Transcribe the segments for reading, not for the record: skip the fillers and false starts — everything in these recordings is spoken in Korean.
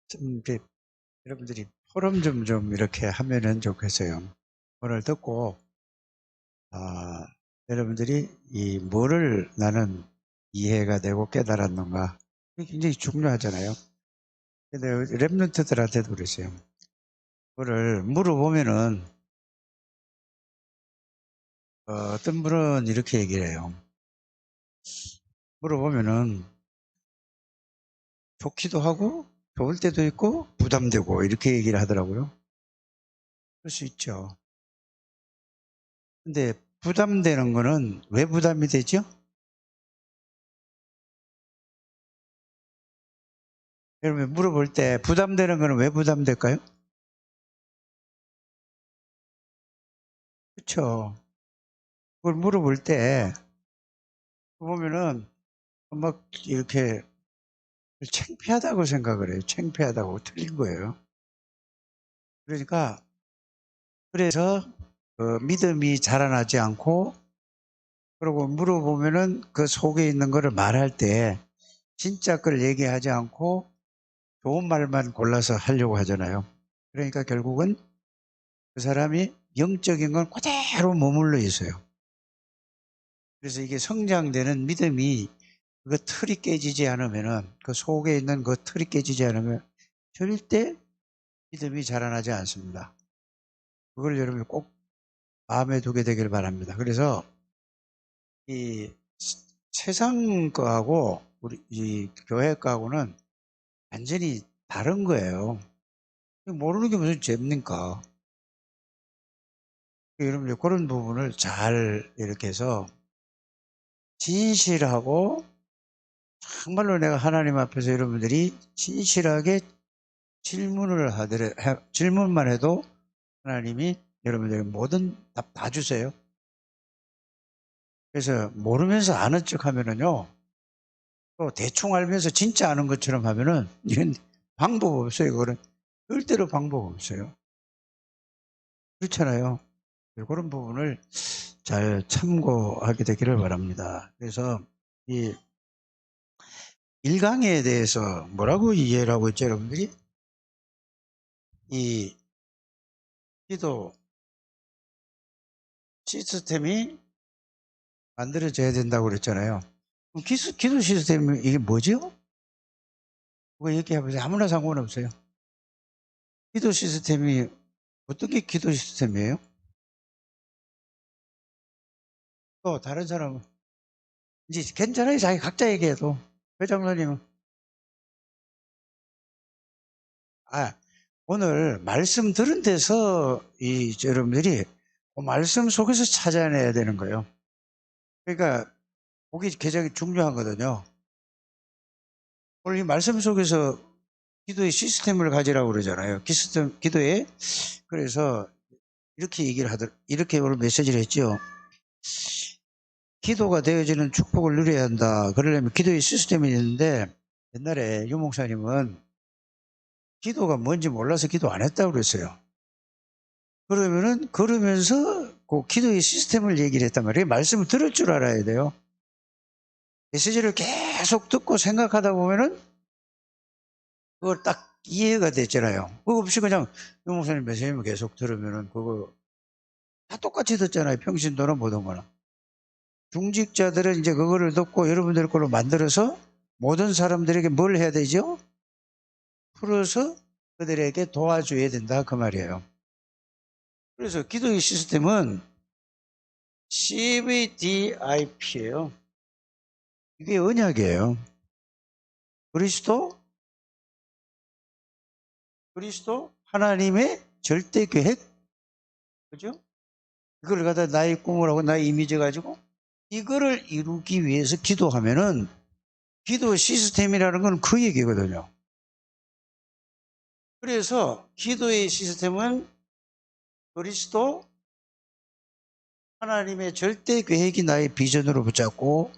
좀 이렇게 여러분들이 포럼 좀 이렇게 하면은 좋겠어요. 오늘 듣고 여러분들이 이 뭐를 나는 이해가 되고 깨달았는가, 이게 굉장히 중요하잖아요. 근데 랩런트들한테도 그러세요. 그거를 물어보면은 어떤 분은 이렇게 얘기를 해요. 물어보면은 좋기도 하고 좋을 때도 있고 부담되고 이렇게 얘기를 하더라고요. 그럴 수 있죠. 근데 부담되는 거는 왜 부담이 되죠? 여러분 물어볼 때 부담되는 거는 왜 부담될까요? 그렇죠. 그걸 물어볼 때 보면은 막 이렇게 창피하다고 생각을 해요. 창피하다고. 틀린 거예요. 그러니까 그래서 믿음이 자라나지 않고, 그리고 물어보면은 그 속에 있는 거를 말할 때 진짜 걸 얘기하지 않고 좋은 말만 골라서 하려고 하잖아요. 그러니까 결국은 그 사람이 영적인 건 그대로 머물러 있어요. 그래서 이게 성장되는 믿음이, 그 틀이 깨지지 않으면은, 그 속에 있는 그 틀이 깨지지 않으면 절대 믿음이 자라나지 않습니다. 그걸 여러분이 꼭 마음에 두게 되길 바랍니다. 그래서 이 세상 거하고 우리 이 교회 거하고는 완전히 다른 거예요. 모르는 게 무슨 죄입니까? 여러분 그런 부분을 잘 이렇게 해서 진실하고, 정말로 내가 하나님 앞에서 여러분들이 진실하게 질문만 해도 하나님이 여러분들의 모든 답 다 주세요. 그래서 모르면서 아는 척 하면은요, 또 대충 알면서 진짜 아는 것처럼 하면은 이건 방법 없어요. 그거는 절대로 방법 없어요. 그렇잖아요. 그런 부분을 잘 참고하게 되기를 바랍니다. 그래서 이 1강에 대해서 뭐라고 이해를 하고 있죠, 여러분들이? 이 기도 시스템이 만들어져야 된다고 그랬잖아요. 그럼 기도 시스템이 이게 뭐죠? 그거 얘기해보세요. 아무나 상관없어요. 기도 시스템이 어떤 게 기도 시스템이에요? 또 다른 사람은 이제 괜찮아요. 자기 각자 얘기해도. 회장님은 아, 오늘 말씀 들은 데서 여러분들이 그 말씀 속에서 찾아내야 되는 거예요. 그러니까 그게 굉장히 중요하거든요. 오늘 이 말씀 속에서 기도의 시스템을 가지라고 그러잖아요. 기도에. 그래서 이렇게 오늘 메시지를 했죠. 기도가 되어지는 축복을 누려야 한다. 그러려면 기도의 시스템이 있는데, 옛날에 유 목사님은 기도가 뭔지 몰라서 기도 안 했다고 그랬어요. 그러면서 그 기도의 시스템을 얘기를 했단 말이에요. 말씀을 들을 줄 알아야 돼요. 메시지를 계속 듣고 생각하다 보면은 그걸 딱 이해가 됐잖아요. 그거 없이 그냥 유 목사님 메시지만 계속 들으면은 그거 다 똑같이 듣잖아요. 평신도나 모든 거나. 중직자들은 이제 그거를 듣고 여러분들 걸로 만들어서 모든 사람들에게 뭘 해야 되죠? 풀어서 그들에게 도와줘야 된다. 그 말이에요. 그래서 기도의 시스템은 CVDIP예요. 이게 언약이에요. 그리스도 하나님의 절대 계획. 그죠? 이걸 갖다 나의 꿈을 하고 나의 이미지 가지고 이거를 이루기 위해서 기도하면은, 기도 시스템이라는 건 그 얘기거든요. 그래서 기도의 시스템은 그리스도 하나님의 절대 계획이 나의 비전으로 붙잡고,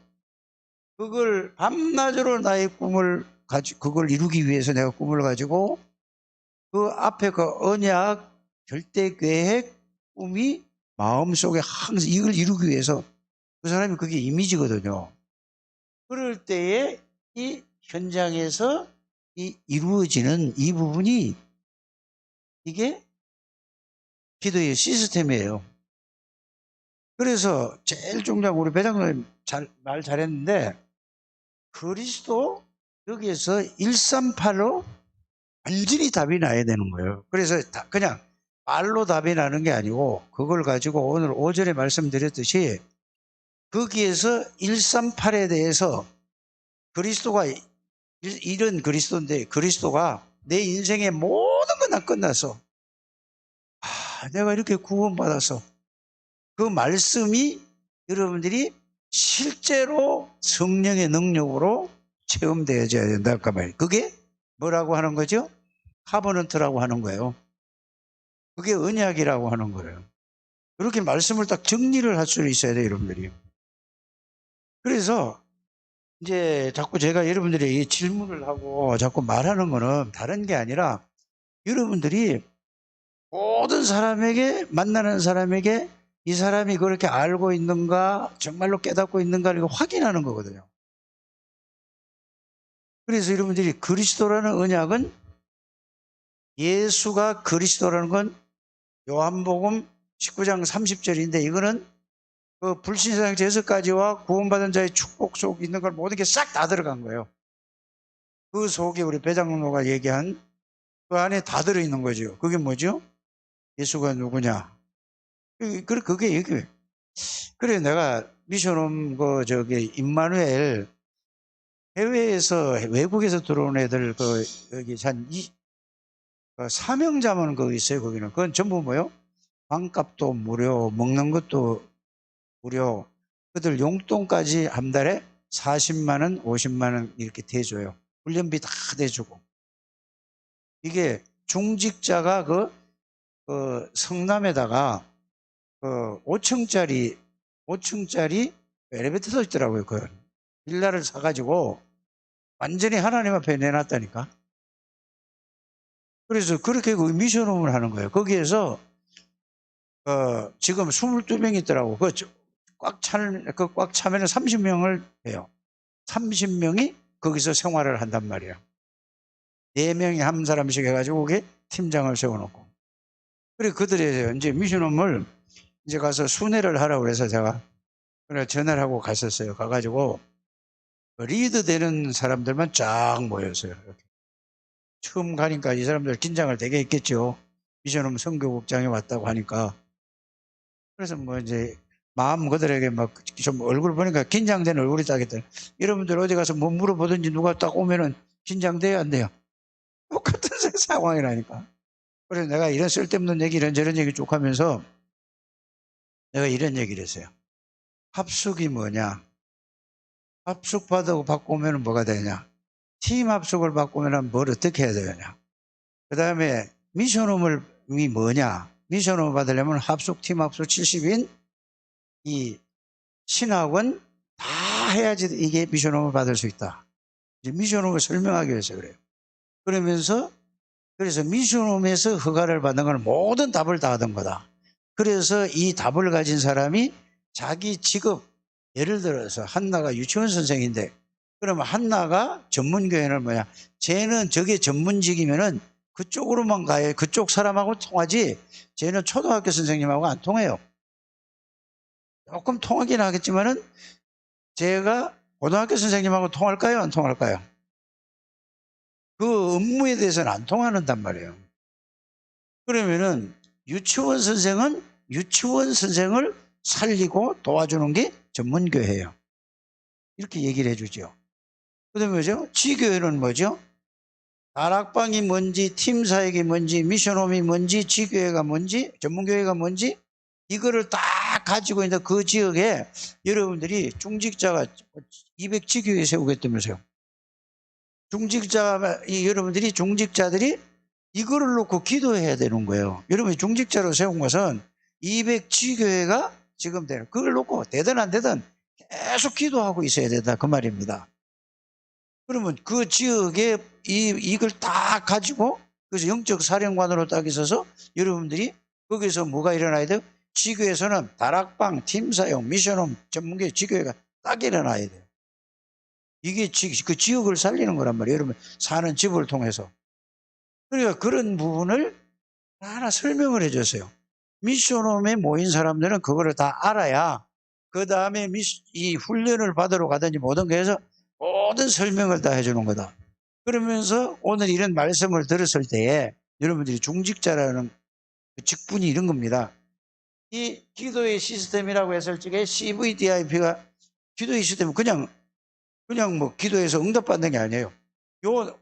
그걸 밤낮으로 나의 꿈을 가지고, 그걸 이루기 위해서 내가 꿈을 가지고, 그 앞에 그 언약, 절대 계획, 꿈이 마음속에 항상 이걸 이루기 위해서, 그 사람이 그게 이미지거든요. 그럴 때에 이 현장에서 이루어지는 이 부분이 이게 기도의 시스템이에요. 그래서 제일 중요한 우리 배장님 말 잘했는데 그리스도 여기에서 138로 완전히 답이 나야 되는 거예요. 그래서 그냥 말로 답이 나는 게 아니고 그걸 가지고 오늘 오전에 말씀드렸듯이 거기에서 138에 대해서 그리스도가 이런 그리스도인데 그리스도가 내 인생의 모든 건 다 끝났어. 내가 이렇게 구원받아서 그 말씀이 여러분들이 실제로 성령의 능력으로 체험되어져야 된다. 그 말이에요. 그게 뭐라고 하는 거죠? 카버넌트라고 하는 거예요. 그게 언약이라고 하는 거예요. 그렇게 말씀을 딱 정리를 할 수 있어야 돼요, 여러분들이. 그래서 이제 자꾸 제가 여러분들이 질문을 하고 자꾸 말하는 거는 다른 게 아니라 여러분들이 모든 사람에게 만나는 사람에게 이 사람이 그렇게 알고 있는가 정말로 깨닫고 있는가를 확인하는 거거든요. 그래서 여러분들이 그리스도라는 언약은 예수가 그리스도라는 건 요한복음 19장 30절인데 이거는 그 불신세상 제서까지와 구원받은 자의 축복 속에 있는 걸 모든 게 싹 다 들어간 거예요. 그 속에 우리 배장로가 얘기한 그 안에 다 들어있는 거죠. 그게 뭐죠? 예수가 누구냐? 그게 얘기예요. 그래 내가 미션홈 임마누엘 해외에서 외국에서 들어온 애들 여기 사명자만 거기 있어요. 거기는 그건 전부 뭐요? 방값도 무료, 먹는 것도 무료. 그들 용돈까지 한 달에 40만 원, 50만 원 이렇게 대줘요. 훈련비 다 대주고. 이게 중직자가 그 성남에다가 5층짜리 엘리베이터도 있더라고요. 그 빌라를 사가지고 완전히 하나님 앞에 내놨다니까. 그래서 그렇게 그 미션홈을 하는 거예요. 거기에서 지금 22명이 있더라고. 꽉 차면 30명을 해요. 30명이 거기서 생활을 한단 말이야. 4명이 한 사람씩 해가지고 그게 팀장을 세워놓고. 그리고 그들이 이제 미션홈을 이제 가서 순회를 하라고 그래서 제가 전화를 하고 갔었어요. 가가지고 리드 되는 사람들만 쫙 모였어요. 이렇게. 처음 가니까 이 사람들 긴장을 되게 했겠죠. 미션홈 선교국장에 왔다고 하니까. 그래서 뭐 이제 마음 그들에게 막 좀 얼굴 보니까 긴장된 얼굴이 딱 있더라고요. 여러분들 어디 가서 뭐 물어보든지 누가 딱 오면은 긴장돼요, 안 돼요? 똑같은 상황이라니까. 그래서 내가 이런 쓸데없는 얘기, 이런저런 얘기 쭉 하면서 내가 이런 얘기를 했어요. 합숙이 뭐냐? 합숙 받고 오면 뭐가 되냐? 팀 합숙을 받고 오면 뭘 어떻게 해야 되냐? 그 다음에 미션홈이 뭐냐? 미션홈을 받으려면 합숙, 팀 합숙 70인 이 신학원 다 해야지 이게 미션홈을 받을 수 있다. 이제 미션홈을 설명하기 위해서 그래요. 그래서 미션홈에서 허가를 받는 건 모든 답을 다 하던 거다. 그래서 이 답을 가진 사람이 자기 직업, 예를 들어서 한나가 유치원 선생인데 그러면 한나가 전문교회는 뭐냐? 쟤는 저게 전문직이면은 그쪽으로만 가요. 그쪽 사람하고 통하지 쟤는 초등학교 선생님하고 안 통해요. 조금 통하긴 하겠지만은 제가 고등학교 선생님하고 통할까요? 안 통할까요? 그 업무에 대해서는 안 통하는단 말이에요. 그러면은 유치원 선생은 유치원 선생을 살리고 도와주는 게 전문교회예요. 이렇게 얘기를 해주죠. 그 다음에 뭐죠? 지교회는 뭐죠? 다락방이 뭔지, 팀사역이 뭔지, 미션홈이 뭔지, 지교회가 뭔지, 전문교회가 뭔지, 이거를 딱 가지고 있는 그 지역에 여러분들이 중직자가 200지교회 세우겠다면서요. 여러분들이 중직자들이 이거를 놓고 기도해야 되는 거예요. 여러분이 중직자로 세운 것은 200지교회가 지금 되는, 그걸 놓고 되든 안 되든 계속 기도하고 있어야 된다. 그 말입니다. 그러면 그 지역에 이걸 딱 가지고 그래서 영적 사령관으로 딱 있어서 여러분들이 거기서 뭐가 일어나야 돼요? 지교에서는 다락방, 팀사용, 미션홈, 전문교회, 지교회가 딱 일어나야 돼요. 이게 그 지역을 살리는 거란 말이에요. 여러분, 사는 집을 통해서. 그러니까 그런 부분을 하나 설명을 해줬어요. 미션홈에 모인 사람들은 그거를 다 알아야 그 다음에 이 훈련을 받으러 가든지 모든 거에서 모든 설명을 다 해주는 거다. 그러면서 오늘 이런 말씀을 들었을 때에 여러분들이 중직자라는 그 직분이 이런 겁니다. 이 기도의 시스템이라고 했을 적에 CVDIP가 기도의 시스템은 그냥 뭐 기도해서 응답받는 게 아니에요.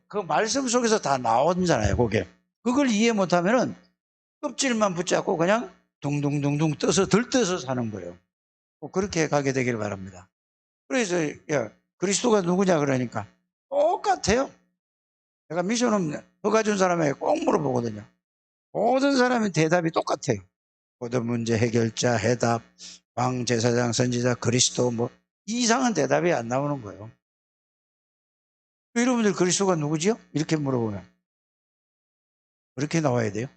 그 말씀 속에서 다 나오잖아요, 그게. 그걸 이해 못하면은 껍질만 붙잡고 그냥 둥둥둥둥 떠서 들떠서 사는 거예요. 꼭 그렇게 가게 되기를 바랍니다. 그래서 야, 그리스도가 누구냐 그러니까 똑같아요. 내가 미션홈 허가준 사람에게 꼭 물어보거든요. 모든 사람의 대답이 똑같아요. 모든 문제 해결자, 해답, 왕, 제사장, 선지자, 그리스도 뭐 이상한 대답이 안 나오는 거예요. 여러분들 그리스도가 누구지요? 이렇게 물어보면 그렇게 나와야 돼요.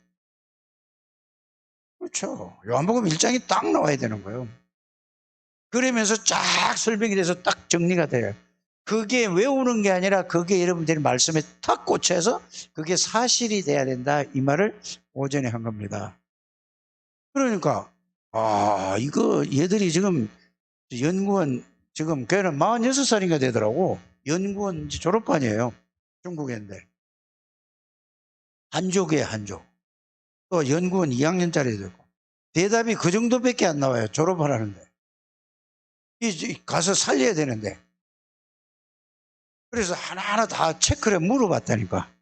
그렇죠. 요한복음 1장이 딱 나와야 되는 거예요. 그러면서 쫙 설명이 돼서 딱 정리가 돼요. 그게 외우는 게 아니라 그게 여러분들이 말씀에 탁 꽂혀서 그게 사실이 돼야 된다. 이 말을 오전에 한 겁니다. 그러니까 이거 얘들이 지금 연구원 지금 걔는 46살인가 되더라고. 연구원 졸업반이에요. 중국인데. 한족이에요, 한족. 또 연구원 2학년짜리 되고. 대답이 그 정도밖에 안 나와요. 졸업하라는데. 가서 살려야 되는데. 그래서 하나하나 다 체크를 물어봤다니까.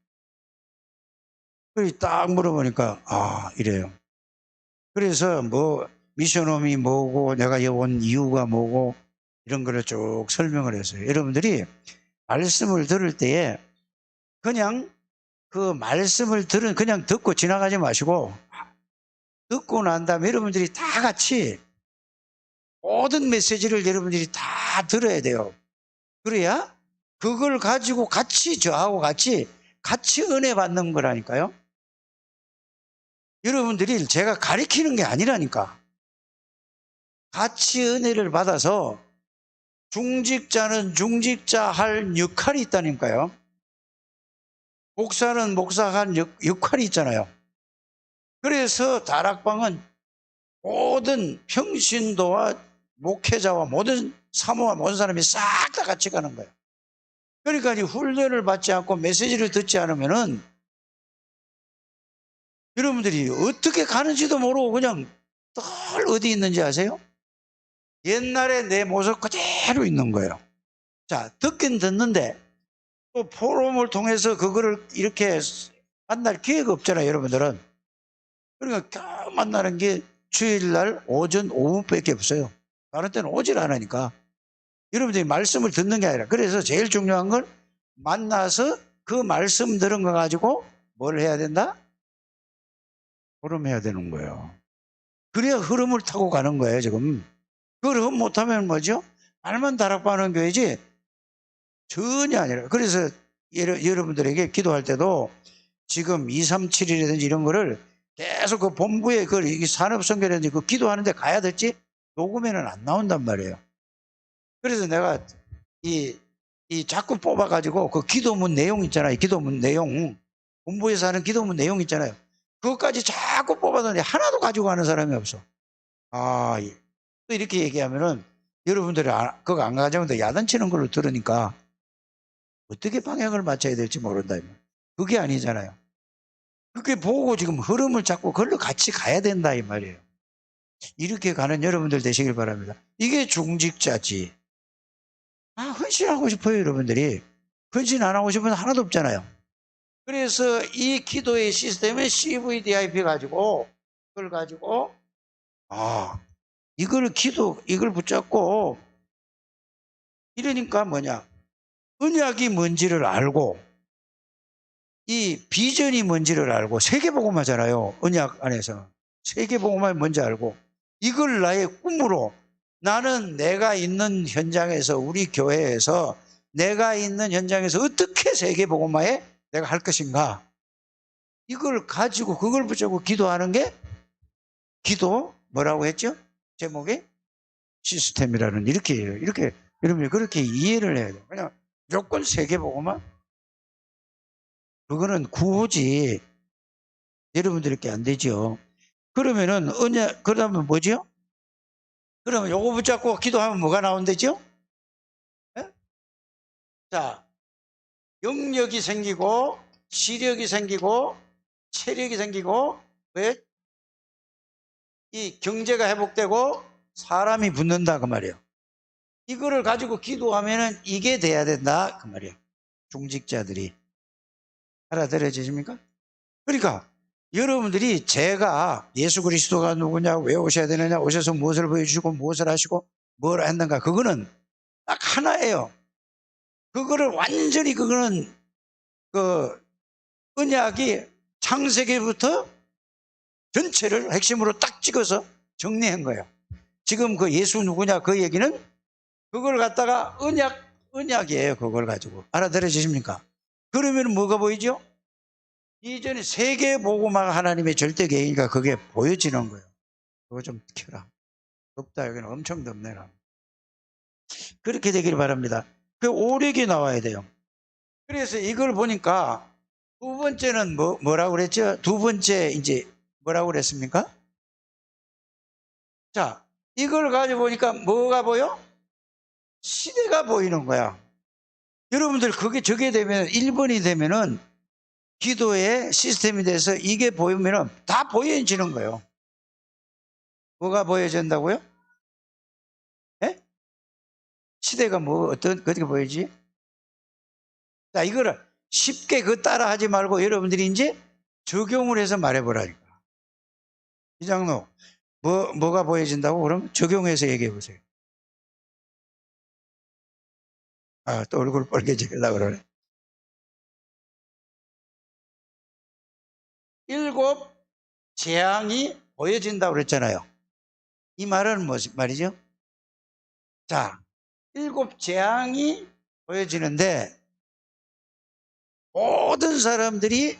그래서 딱 물어보니까 이래요. 그래서 뭐 미션홈이 뭐고 내가 여기 온 이유가 뭐고 이런 거를 쭉 설명을 했어요. 여러분들이 말씀을 들을 때에 그냥 그 말씀을 그냥 듣고 지나가지 마시고 듣고 난 다음에 여러분들이 다 같이 모든 메시지를 여러분들이 다 들어야 돼요. 그래야 그걸 가지고 같이 저하고 같이 은혜 받는 거라니까요. 여러분들이 제가 가리키는 게 아니라니까. 같이 은혜를 받아서 중직자는 중직자 할 역할이 있다니까요. 목사는 목사 할 역할이 있잖아요. 그래서 다락방은 모든 평신도와 목회자와 모든 사모와 모든 사람이 싹 다 같이 가는 거예요. 그러니까 이 훈련을 받지 않고 메시지를 듣지 않으면은 여러분들이 어떻게 가는지도 모르고 그냥 늘 어디 있는지 아세요? 옛날에 내 모습 그대로 있는 거예요. 자, 듣긴 듣는데 또 포럼을 통해서 그거를 이렇게 만날 기회가 없잖아요, 여러분들은. 그러니까 겨우 만나는 게 주일날 오전, 오후밖에 없어요. 다른 때는 오질 않으니까. 여러분들이 말씀을 듣는 게 아니라. 그래서 제일 중요한 건 만나서 그 말씀 들은 거 가지고 뭘 해야 된다? 흐름해야 되는 거예요. 그래야 흐름을 타고 가는 거예요, 지금. 그 흐름 못하면 뭐죠? 말만 다락방하는 교회지 전혀 아니라. 그래서 여러분들에게 기도할 때도 지금 237이라든지 이런 거를 계속 그 본부에 그 산업선교라든지 그 기도하는데 가야 될지 녹음에는 안 나온단 말이에요. 그래서 내가 이 자꾸 뽑아가지고 그 기도문 내용 있잖아요. 기도문 내용. 본부에서 하는 기도문 내용 있잖아요. 그것까지 자꾸 뽑아더니 하나도 가지고 가는 사람이 없어. 또 이렇게 얘기하면은 여러분들이 그거 안 가져오는데 야단치는 걸로 들으니까 어떻게 방향을 맞춰야 될지 모른다. 그게 아니잖아요. 그게 보고 지금 흐름을 잡고 그걸로 같이 가야 된다 이 말이에요. 이렇게 가는 여러분들 되시길 바랍니다. 이게 중직자지. 헌신하고 싶어요, 여러분들이. 헌신 안 하고 싶은 하나도 없잖아요. 그래서 이 기도의 시스템에 CVDIP 가지고 그걸 가지고 이걸 붙잡고 이러니까 뭐냐? 언약이 뭔지를 알고 이 비전이 뭔지를 알고 세계복음화잖아요. 언약 안에서 세계복음화 뭔지 알고 이걸 나의 꿈으로 나는 내가 있는 현장에서 우리 교회에서 내가 있는 현장에서 어떻게 세계복음화에 내가 할 것인가 이걸 가지고 그걸 붙잡고 기도하는 게 기도 뭐라고 했죠? 제목이 시스템이라는 이렇게 여러분이 그렇게 이해를 해야 돼요. 그냥 무조건 세계복음화? 그거는 구호지 여러분들께 안 되죠. 그러면은 그러면 뭐죠? 그러면 요거 붙잡고 기도하면 뭐가 나온대죠? 네? 자, 영력이 생기고 시력이 생기고 체력이 생기고 왜? 이 경제가 회복되고 사람이 붙는다 그 말이에요. 이거를 가지고 기도하면은 이게 돼야 된다 그 말이에요. 중직자들이 알아들어지십니까? 그러니까 여러분들이 제가 예수 그리스도가 누구냐, 왜 오셔야 되느냐, 오셔서 무엇을 보여주시고 무엇을 하시고 뭘 했는가, 그거는 딱 하나예요. 그거를 완전히 그거는 그 언약이 창세기부터 전체를 핵심으로 딱 찍어서 정리한 거예요. 지금 그 예수 누구냐 그 얘기는 그걸 갖다가 언약이에요. 그걸 가지고 알아들어지십니까? 그러면 뭐가 보이죠? 이전에 세계보고만 하나님의 절대 계획이니까 그게 보여지는 거예요. 그거 좀 켜라. 덥다. 여기는 엄청 덥네. 그렇게 되기를 바랍니다. 그 오력이 나와야 돼요. 그래서 이걸 보니까 두 번째는 뭐라고 그랬죠? 두 번째 이제 뭐라고 그랬습니까? 자, 이걸 가지고 보니까 뭐가 보여? 시대가 보이는 거야. 여러분들 저게 되면 1번이 되면은 기도의 시스템이 돼서 이게 보이면은 다 보여지는 거예요. 뭐가 보여진다고요? 예? 시대가 어떻게 보이지? 자, 이거를 쉽게 따라 하지 말고 여러분들이 이제 적용을 해서 말해보라니까. 이장로, 뭐가 보여진다고? 그럼 적용해서 얘기해 보세요. 아, 또 얼굴 빨개지려고 그러네. 7 재앙이 보여진다고 그랬잖아요. 이 말은 무슨 말이죠? 자, 7 재앙이 보여지는데 모든 사람들이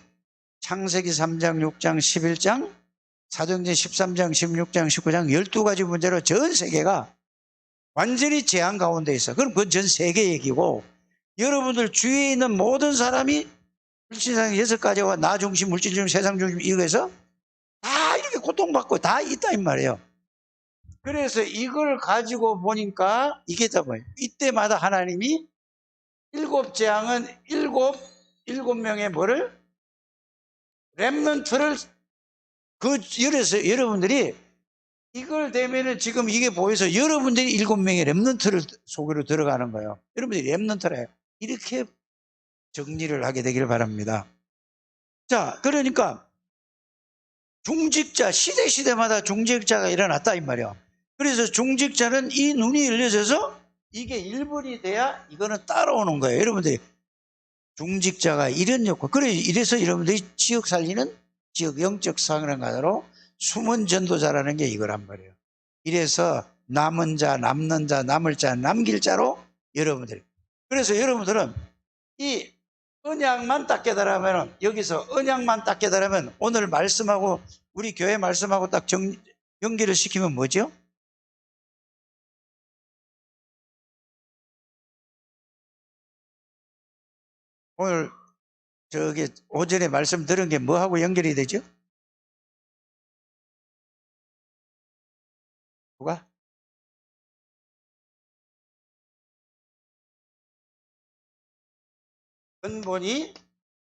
창세기 3장, 6장, 11장, 사도행전 13장, 16장, 19장 12가지 문제로 전 세계가 완전히 재앙 가운데 있어. 그럼 그건 전 세계 얘기고 여러분들 주위에 있는 모든 사람이 물질상 6가지와 나 중심, 물질 중심, 세상 중심 이거에서 다 이렇게 고통받고 다 있다 이 말이에요. 그래서 이걸 가지고 보니까 이게 다 뭐예요? 이때마다 하나님이 7 재앙은 7명의 뭐를? 렘넌트를 그래서 여러분들이 이걸 되면은 지금 이게 보여서 여러분들이 7명의 렘넌트를 속으로 들어가는 거예요. 여러분들이 렘넌트래요. 이렇게 정리를 하게 되기를 바랍니다. 자, 그러니까 중직자, 시대마다 중직자가 일어났다 이 말이야. 그래서 중직자는 이 눈이 열려져서 이게 1번이 돼야 이거는 따라오는 거예요. 여러분들이 중직자가 이런 역할. 이래서 여러분들이 지역 살리는 지역 영적 상황가로 숨은 전도자라는 게 이거란 말이에요. 이래서 남은 자, 남는 자, 남을 자, 남길 자로 여러분들이. 그래서 여러분들은 이 언약만 딱 깨달으면, 여기서 언약만 딱 깨달으면 오늘 말씀하고 우리 교회 말씀하고 딱 연결을 시키면 뭐죠? 오늘 오전에 말씀 들은 게 뭐하고 연결이 되죠? 누가? 근본이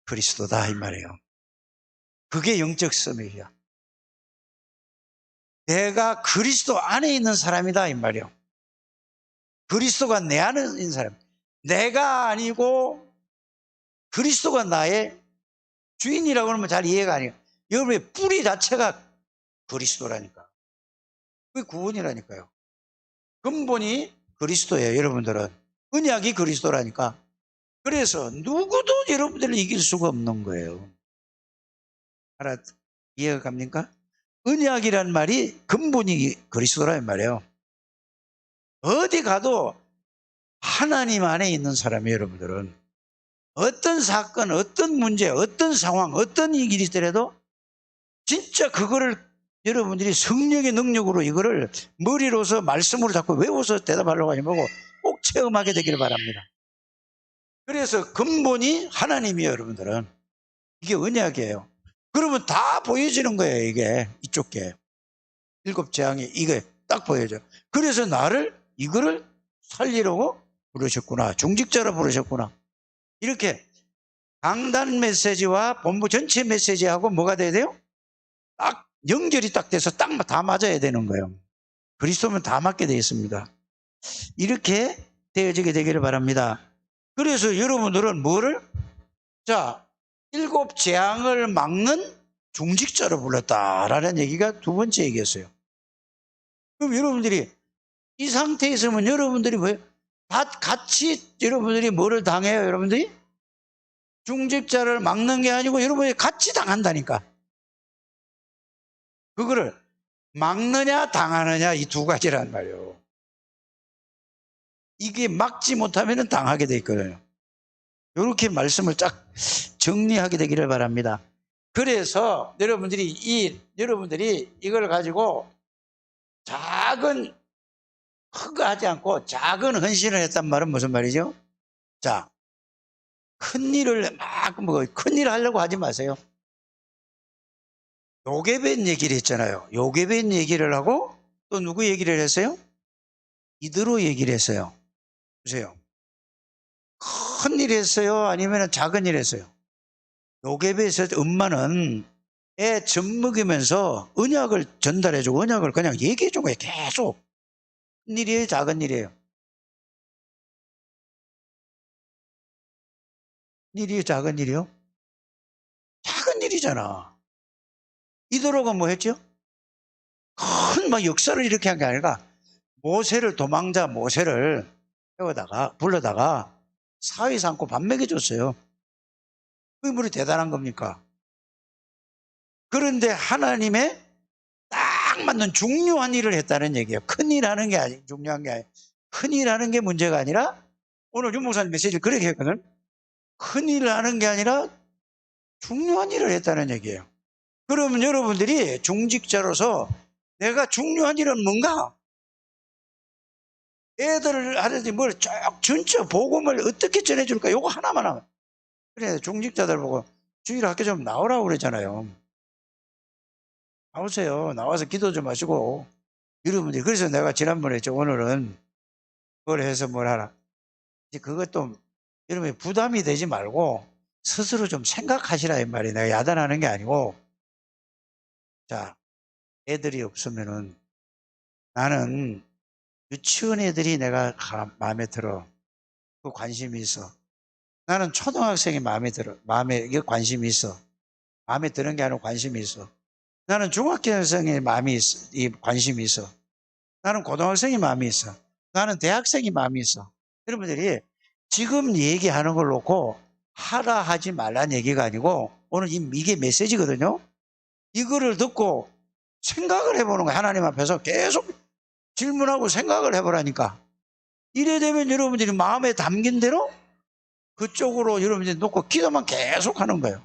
그리스도다 이 말이에요. 그게 영적 서밋이야. 내가 그리스도 안에 있는 사람이다 이 말이에요. 그리스도가 내 안에 있는 사람. 내가 아니고 그리스도가 나의 주인이라고 하면 잘 이해가 안 해요. 여러분의 뿌리 자체가 그리스도라니까. 그게 구원이라니까요. 근본이 그리스도예요. 여러분들은 언약이 그리스도라니까. 그래서 누구도 여러분들을 이길 수가 없는 거예요. 이해가 갑니까? 언약이란 말이 근본이 그리스도라는 말이에요. 어디 가도 하나님 안에 있는 사람이에요. 여러분들은 어떤 사건, 어떤 문제, 어떤 상황, 어떤 일이 있더라도 진짜 그거를 여러분들이 성령의 능력으로 이거를 머리로서 말씀으로 자꾸 외워서 대답하려고 하지 말고 꼭 체험하게 되기를 바랍니다. 그래서 근본이 하나님이에요, 여러분들은. 이게 언약이에요. 그러면 다 보여지는 거예요, 이게. 이쪽 게. 일곱 재앙이 이게 딱 보여져. 그래서 나를 이거를 살리려고 부르셨구나. 중직자로 부르셨구나. 이렇게 강단 메시지와 본부 전체 메시지하고 뭐가 돼야 돼요? 딱 연결이 딱 돼서 딱 다 맞아야 되는 거예요. 그리스도면 다 맞게 되어 있습니다. 이렇게 되어지게 되기를 바랍니다. 그래서 여러분들은 뭐를? 자, 일곱 재앙을 막는 중직자로 불렀다라는 얘기가 두 번째 얘기였어요. 그럼 여러분들이 이 상태에 있으면 여러분들이 뭐예요? 다 같이 여러분들이 뭐를 당해요, 여러분들이? 중직자를 막는 게 아니고 여러분이 같이 당한다니까. 그거를 막느냐 당하느냐 이 두 가지란 말이에요. 이게 막지 못하면 당하게 돼 있거든요. 이렇게 말씀을 쫙 정리하게 되기를 바랍니다. 그래서 여러분들이 이걸 가지고 크게 하지 않고 작은 헌신을 했단 말은 무슨 말이죠? 자, 큰일을 하려고 하지 마세요. 요괴弁얘기를 했잖아요. 요괴弁얘기를 하고 또 누구 얘기를 했어요? 이드로 얘기를 했어요. 보세요. 큰 일 했어요? 아니면 작은 일 했어요? 요괴배에서 엄마는 애 젖먹이면서 언약을 전달해주고 언약을 그냥 얘기해준 거예요. 계속. 큰 일이에요? 작은 일이에요? 큰 일이에요? 작은 일이요? 작은 일이잖아. 이도로가 뭐 했죠? 큰 역사를 이렇게 한 게 아니라 도망자 모세를 불러다가 사위 삼고 밥 먹여줬어요. 그게 뭐 대단한 겁니까? 그런데 하나님의 딱 맞는 중요한 일을 했다는 얘기예요. 큰일 하는 게 중요한 게 아니에요. 큰일 하는 게 문제가 아니라 오늘 윤 목사님 메시지를 그렇게 했거든. 큰일 하는 게 아니라 중요한 일을 했다는 얘기예요. 그러면 여러분들이 중직자로서 내가 중요한 일은 뭔가? 애들을 하든지 뭘 쭉 전체 복음을 어떻게 전해줄까? 요거 하나만 하면. 그래, 중직자들 보고 주일 학교 좀 나오라고 그러잖아요. 나오세요. 나와서 기도 좀 하시고. 여러분들이, 그래서 내가 지난번에 했죠. 오늘은 그걸 해서 뭘 하라. 이제 그것도 여러분이 부담이 되지 말고 스스로 좀 생각하시라 이 말이에요. 내가 야단하는 게 아니고. 자, 애들이 없으면은 나는 유치원 애들이 내가 마음에 들어. 그 관심이 있어. 나는 초등학생이 마음에 들어. 이게 관심이 있어. 마음에 드는 게 아니라 관심이 있어. 나는 중학생이 관심이 있어. 나는 고등학생이 마음이 있어. 나는 대학생이 마음이 있어. 여러분들이 지금 얘기하는 걸 놓고 하라 하지 말란 얘기가 아니고 오늘 이게 메시지거든요. 이거를 듣고 생각을 해보는 거예요. 하나님 앞에서 계속 질문하고 생각을 해보라니까. 이래 되면 여러분들이 마음에 담긴 대로 그쪽으로 여러분들이 놓고 기도만 계속 하는 거예요.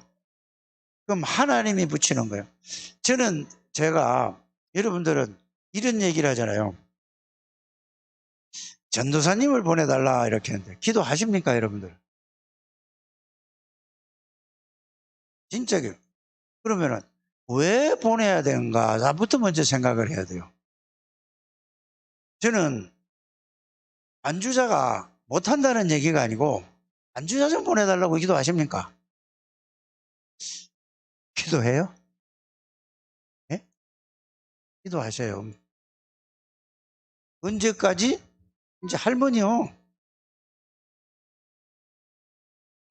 그럼 하나님이 붙이는 거예요. 제가 여러분들은 이런 얘기를 하잖아요. 전도사님을 보내달라 이렇게 하는데 기도하십니까 여러분들? 진짜요. 그러면은 왜 보내야 되는가부터 먼저 생각을 해야 돼요. 저는 안주자가 못한다는 얘기가 아니고 안주자 좀 보내달라고 기도하십니까? 기도해요? 예? 기도하셔요. 언제까지? 이제 할머니요.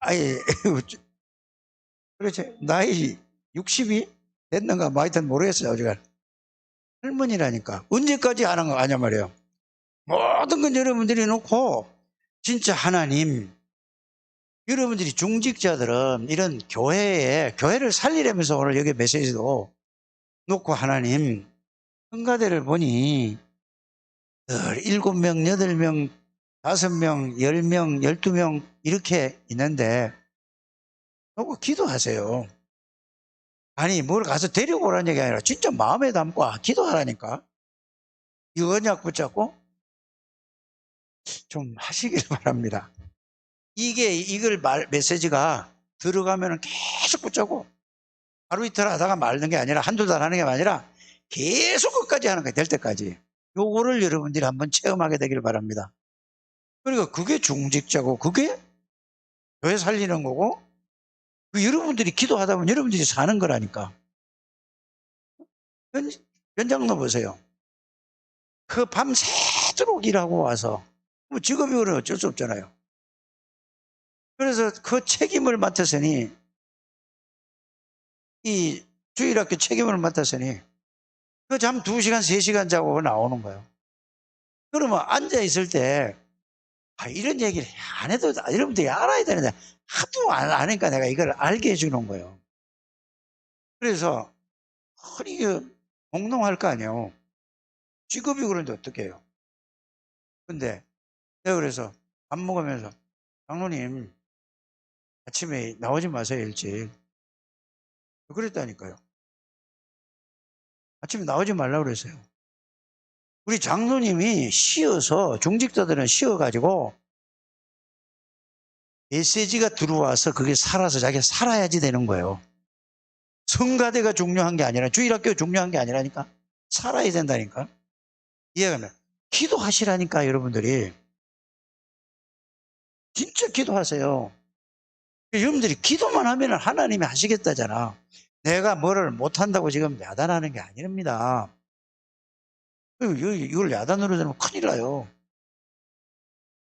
아예 그렇죠. 나이 60이 됐는가 뭐 하여튼 모르겠어요. 어지간 할머니라니까. 언제까지 하는 거 아냐 말이에요. 모든 건 여러분들이 놓고 진짜 하나님, 여러분들이 중직자들은 이런 교회를 살리려면서 오늘 여기 메시지도 놓고 하나님, 성가대를 보니 7명, 8명, 5명, 10명, 12명 이렇게 있는데 놓고 기도하세요. 아니 뭘 가서 데려오라는 얘기 아니라 진짜 마음에 담고 기도하라니까. 이 언약 붙잡고 좀 하시길 바랍니다. 이걸 메시지가 들어가면 계속 붙잡고 하루 이틀 하다가 말는 게 아니라 한두 달 하는 게 아니라 계속 끝까지 하는 거예요. 될 때까지. 요거를 여러분들이 한번 체험하게 되길 바랍니다. 그러니까 그게 중직자고 그게 교회 살리는 거고 여러분들이 기도하다 보면 여러분들이 사는 거라니까. 연장로 보세요. 그 밤새도록 일하고 와서 뭐 직업이 그러면 어쩔 수 없잖아요. 그래서 그 책임을 맡았으니 이 주일학교 책임을 맡았으니 그 잠 2시간 3시간 자고 나오는 거예요. 그러면 앉아있을 때 이런 얘기를 안 해도 여러분들이 알아야 되는데 하도 안 하니까 내가 이걸 알게 해주는 거예요. 그래서 이게 공동할 거 아니에요. 직업이 그런데 어떻게 해요? 근데 내가 그래서 밥 먹으면서 장로님 아침에 나오지 마세요 일찍. 그랬다니까요. 아침에 나오지 말라고 그랬어요. 우리 장로님이 쉬어서 중직자들은 쉬어가지고 메시지가 들어와서 그게 살아서 자기가 살아야지 되는 거예요. 성가대가 중요한 게 아니라 주일학교가 중요한 게 아니라니까 살아야 된다니까. 이해가면 기도하시라니까 여러분들이. 진짜 기도하세요. 여러분들이 기도만 하면 하나님이 하시겠다잖아. 내가 뭐를 못한다고 지금 야단하는 게 아닙니다. 이걸 야단으로 들으면 큰일 나요.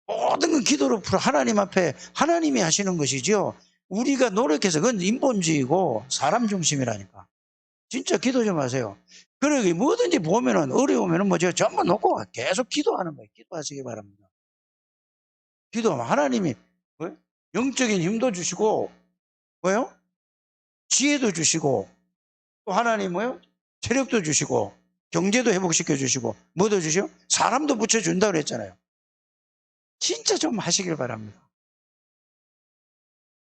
모든 건 기도로 풀어 하나님 앞에 하나님이 하시는 것이죠. 우리가 노력해서 그건 인본주의고 사람 중심이라니까. 진짜 기도 좀 하세요. 그러게 뭐든지 보면은 어려우면은 뭐죠 전부 놓고 계속 기도하는 거예요. 기도하시기 바랍니다. 기도하면 하나님이 뭐요? 영적인 힘도 주시고 뭐요? 지혜도 주시고 또 하나님 뭐요? 체력도 주시고 경제도 회복시켜 주시고 뭐도 주시고 사람도 붙여준다고 그랬잖아요. 진짜 좀 하시길 바랍니다.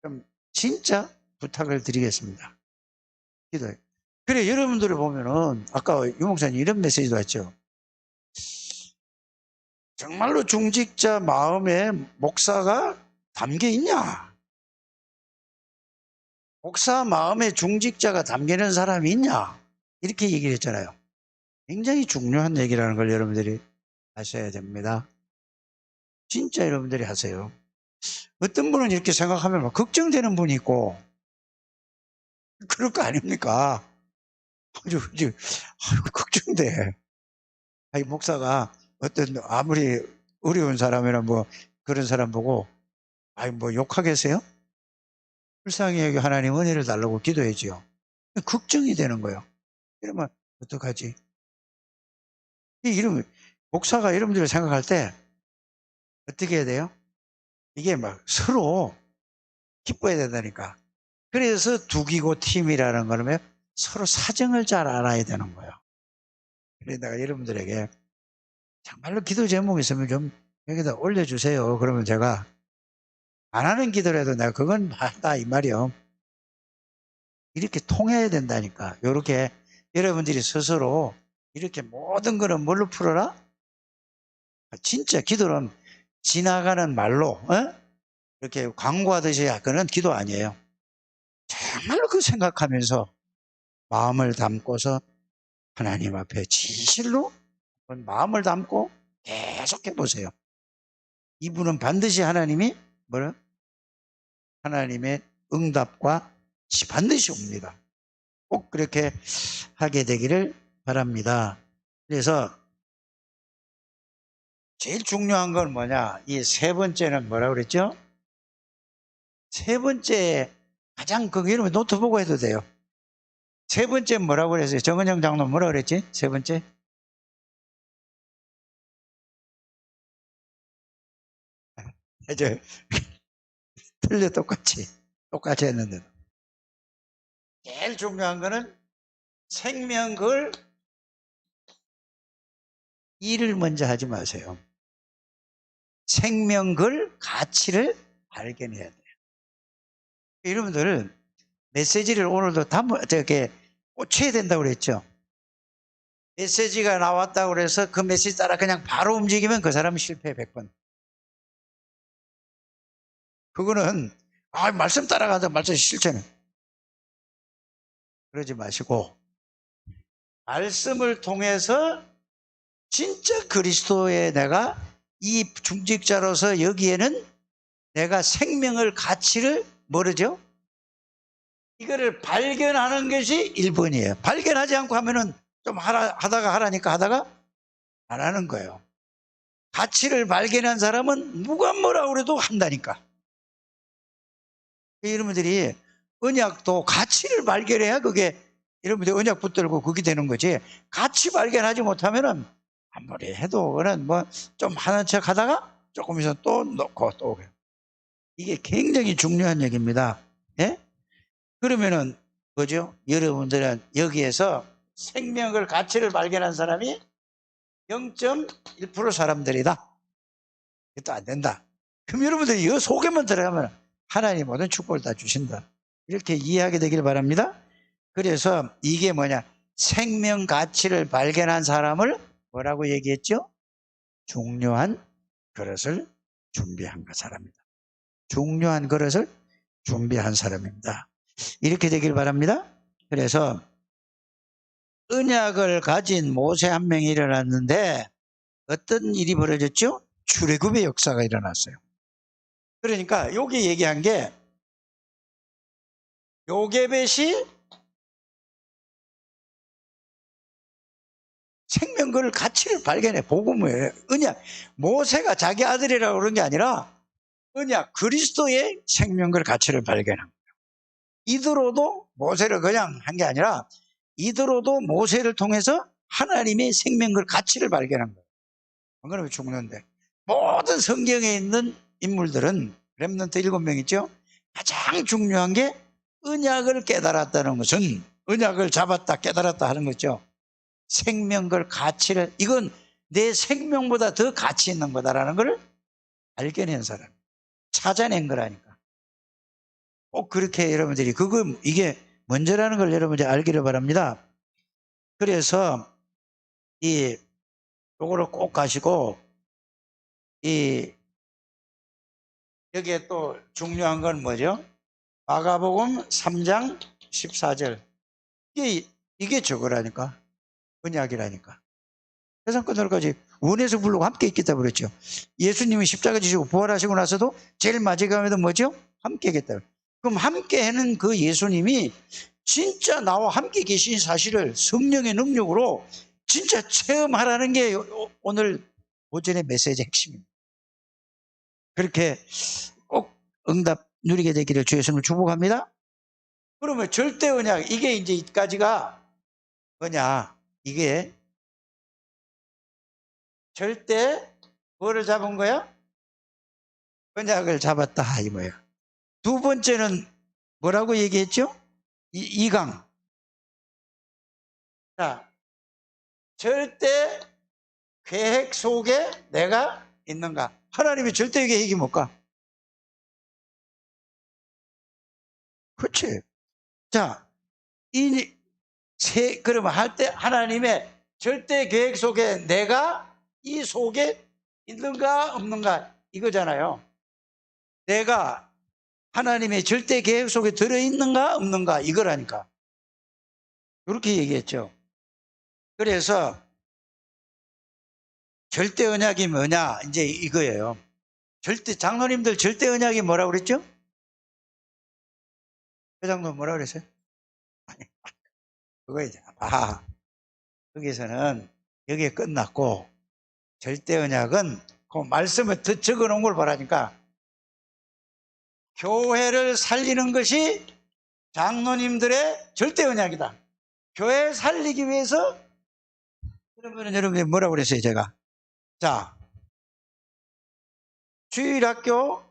좀 진짜 부탁을 드리겠습니다. 기도해. 그래 여러분들을 보면은 아까 유 목사님 이런 메시지도 했죠. 정말로 중직자 마음에 목사가 담겨 있냐? 목사 마음에 중직자가 담기는 사람이 있냐? 이렇게 얘기를 했잖아요. 굉장히 중요한 얘기라는 걸 여러분들이 아셔야 됩니다. 진짜 여러분들이 하세요. 어떤 분은 이렇게 생각하면 막 걱정되는 분이 있고 그럴 거 아닙니까? 아주 걱정돼. 아니 목사가 어떤 아무리 어려운 사람이나 뭐 그런 사람 보고 뭐 욕하겠어요? 불쌍히 여기 하나님 은혜를 달라고 기도해지요. 걱정이 되는 거예요. 이러면 어떡하지? 이러면 목사가 여러분들을 생각할 때 어떻게 해야 돼요? 이게 막 서로 기뻐야 된다니까. 그래서 두기고 팀이라는 거는 서로 사정을 잘 알아야 되는 거예요. 그래서 내가 여러분들에게 정말로 기도 제목이 있으면 좀 여기다 올려주세요. 그러면 제가 안 하는 기도라도 내가 그건 한다 이 말이요. 이렇게 통해야 된다니까. 이렇게 여러분들이 스스로 이렇게 모든 거는 뭘로 풀어라? 진짜 기도는 지나가는 말로 이렇게 광고하듯이 그건 기도 아니에요. 정말로 그 생각하면서 마음을 담고서 하나님 앞에 진실로 마음을 담고 계속 해보세요. 이분은 반드시 하나님이 하나님의 응답과 반드시 옵니다. 꼭 그렇게 하게 되기를 바랍니다. 그래서 제일 중요한 건 뭐냐? 이 세 번째는 뭐라고 그랬죠? 세 번째 가장 이러면 노트 보고 해도 돼요. 세 번째 뭐라고 그랬어요? 정은영 장로 뭐라고 그랬지? 세 번째? 저 틀려 똑같이 했는데 제일 중요한 거는 생명 걸 일을 먼저 하지 마세요. 생명 걸 가치를 발견해야 돼요. 여러분들 메시지를 오늘도 저렇게 꽂혀야 된다고 그랬죠. 메시지가 나왔다고 그래서 그 메시지 따라 그냥 바로 움직이면 그 사람은 실패 100번. 그거는 말씀 따라가자 말씀 실천해. 그러지 마시고 말씀을 통해서 진짜 그리스도의 내가 이 중직자로서 여기에는 내가 생명을 가치를 모르죠? 이거를 발견하는 것이 1번이에요. 발견하지 않고 하면은 좀 하다가 하라니까 하다가 안 하는 거예요. 가치를 발견한 사람은 누가 뭐라 그래도 한다니까. 여러분들이 언약도 가치를 발견해야 그게 여러분들이 언약 붙들고 그게 되는 거지. 가치 발견하지 못하면은 아무리 해도 그는 뭐 좀 하는 척 하다가 조금 있어 또 놓고 또 이게 굉장히 중요한 얘기입니다. 예? 그러면은 뭐죠? 여러분들은 여기에서 생명을 가치를 발견한 사람이 0.1% 사람들이다. 이것도 안 된다. 그럼 여러분들이 이 속에만 들어가면 하나님 모든 축복을 다 주신다. 이렇게 이해하게 되길 바랍니다. 그래서 이게 뭐냐? 생명 가치를 발견한 사람을 뭐라고 얘기했죠? 중요한 그릇을 준비한 사람입니다. 중요한 그릇을 준비한 사람입니다. 이렇게 되길 바랍니다. 그래서 언약을 가진 모세 한 명이 일어났는데 어떤 일이 벌어졌죠? 출애굽의 역사가 일어났어요. 그러니까 여기 얘기한 게 요게벳이 생명을 가치를 발견해. 복음을 언약 모세가 자기 아들이라고 그런 게 아니라 언약 그리스도의 생명을 가치를 발견한 거예요. 이드로도 모세를 그냥 한 게 아니라 이드로도 모세를 통해서 하나님의 생명을 가치를 발견한 거예요. 안 그러면 죽는데 모든 성경에 있는 인물들은 렘넌트 7명 있죠. 가장 중요한 게 언약을 깨달았다는 것은 언약을 잡았다 깨달았다 하는 거죠. 생명을 가치를 이건 내 생명보다 더 가치 있는 거다라는 걸 발견한 사람 찾아낸 거라니까. 꼭 그렇게 여러분들이 이게 먼저라는 걸 여러분들이 알기를 바랍니다. 그래서 요거를 꼭 가시고 여기에 또 중요한 건 뭐죠? 마가복음 3장 14절 이게 저거라니까. 언약이라니까. 세상 끝날까지 원에서 부르고 함께 있겠다 그랬죠. 예수님이 십자가 지시고 부활하시고 나서도 제일 마지막에도 뭐죠? 함께 있겠다. 그럼 함께 하는 그 예수님이 진짜 나와 함께 계신 사실을 성령의 능력으로 진짜 체험하라는 게 오늘 오전의 메시지의 핵심입니다. 그렇게 꼭 응답 누리게 되기를 주 예수님을 축복합니다. 그러면 절대 언약 이게 이제 이까지가 뭐냐? 이게 절대 뭐를 잡은 거야? 언약을 잡았다 이 뭐야. 두 번째는 뭐라고 얘기했죠? 이강. 자, 절대 계획 속에 내가 있는가? 하나님의 절대 계획이 뭘까? 그렇지. 자, 그러면 할 때 하나님의 절대 계획 속에 내가 이 속에 있는가 없는가 이거잖아요. 내가 하나님의 절대 계획 속에 들어있는가 없는가 이거라니까. 그렇게 얘기했죠. 그래서 절대 언약이 뭐냐 이제 이거예요. 장로님들 절대 언약이 뭐라고 그랬죠? 회장님 뭐라고 그랬어요? 아니, 그거 이제 거기서는 여기에 끝났고 절대 언약은 그 말씀을 더 적어 놓은 걸 보라니까 교회를 살리는 것이 장로님들의 절대 언약이다. 교회 살리기 위해서 그러면 여러분이 뭐라고 그랬어요 제가? 자, 주일학교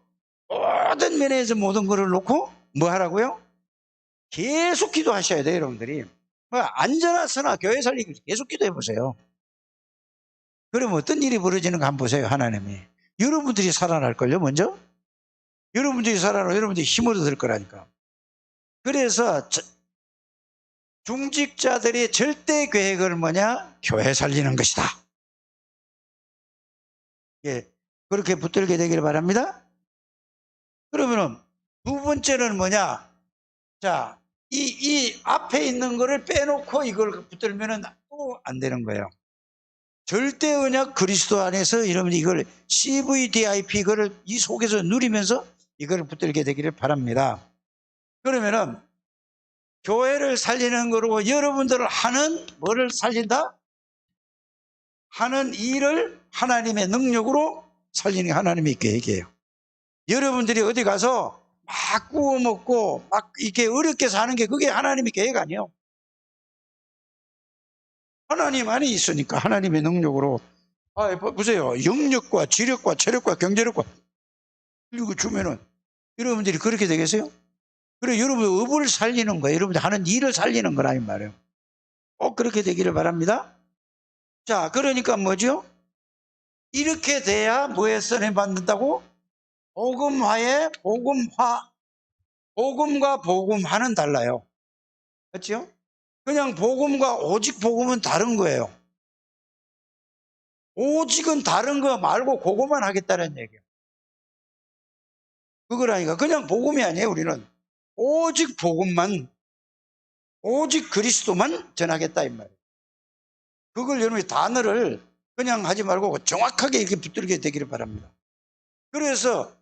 모든 면에서 모든 것을 놓고 뭐 하라고요? 계속 기도하셔야 돼요 여러분들이. 앉아나서나 교회 살리기 계속 기도해 보세요. 그러면 어떤 일이 벌어지는가 한번 보세요. 하나님이 여러분들이 살아날걸요. 먼저 여러분들이 살아나고 여러분들이 힘을 얻을 거라니까. 그래서 중직자들의 절대 계획을 뭐냐? 교회 살리는 것이다. 예, 그렇게 붙들게 되기를 바랍니다. 그러면은 두 번째는 뭐냐? 자, 이 앞에 있는 거를 빼놓고 이걸 붙들면은 또 안 되는 거예요. 절대 언약 그리스도 안에서 여러분 이걸 CVDIP 이거를 이 속에서 누리면서 이걸 붙들게 되기를 바랍니다. 그러면은 교회를 살리는 거로 여러분들을 하는 뭐를 살린다? 하는 일을 하나님의 능력으로 살리는 게 하나님의 계획이에요. 여러분들이 어디 가서 막 구워 먹고 막 이렇게 어렵게 사는 게 그게 하나님의 계획 아니에요. 하나님 안에 있으니까 하나님의 능력으로 보세요. 영력과 지력과 체력과 경제력과 이거 주면은 여러분들이 그렇게 되겠어요? 그래 여러분 업을 살리는 거예요. 여러분들 하는 일을 살리는 거라 이 말이에요. 꼭 그렇게 되기를 바랍니다. 자, 그러니까 뭐죠? 이렇게 돼야 뭐에 선해 받는다고? 복음화에 복음화. 복음과 복음화는 달라요. 그렇죠? 그냥 복음과 오직 복음은 다른 거예요. 오직은 다른 거 말고 그거만 하겠다는 얘기예요. 그거라니까. 그냥 복음이 아니에요. 우리는 오직 복음만, 오직 그리스도만 전하겠다 이 말이에요. 그걸 여러분이 단어를 그냥 하지 말고 정확하게 이렇게 붙들게 되기를 바랍니다. 그래서